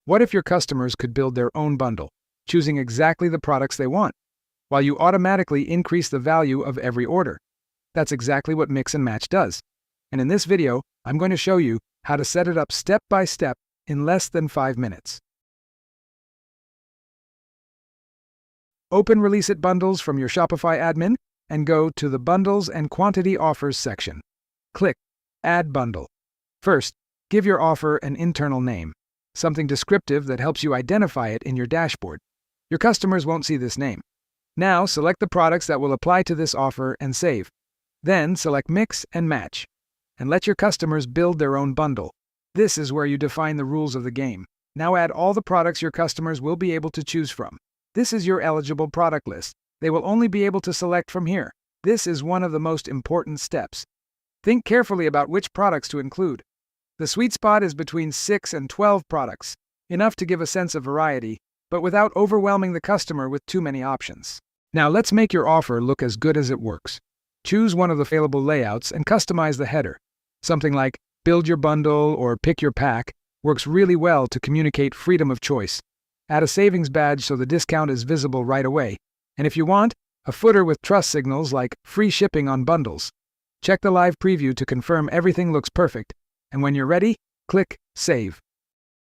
What if your customers could build their own bundle, choosing exactly the products they want, while you automatically increase the value of every order? That's exactly what Mix and Match does. And in this video, I'm going to show you how to set it up step by step in less than 5 minutes. Open Releasit Bundles from your Shopify admin and go to the Bundles and Quantity Offers section. Click Add Bundle. First, give your offer an internal name, something descriptive that helps you identify it in your dashboard. Your customers won't see this name. Now, select the products that will apply to this offer and save. Then, select Mix and Match, and let your customers build their own bundle. This is where you define the rules of the game. Now add all the products your customers will be able to choose from. This is your eligible product list. They will only be able to select from here. This is one of the most important steps. Think carefully about which products to include. The sweet spot is between 6 and 12 products, enough to give a sense of variety, but without overwhelming the customer with too many options. Now let's make your offer look as good as it works. Choose one of the available layouts and customize the header. Something like Build Your Bundle or Pick Your Pack works really well to communicate freedom of choice. Add a savings badge so the discount is visible right away. And if you want, a footer with trust signals like free shipping on bundles. Check the live preview to confirm everything looks perfect, and when you're ready, click Save.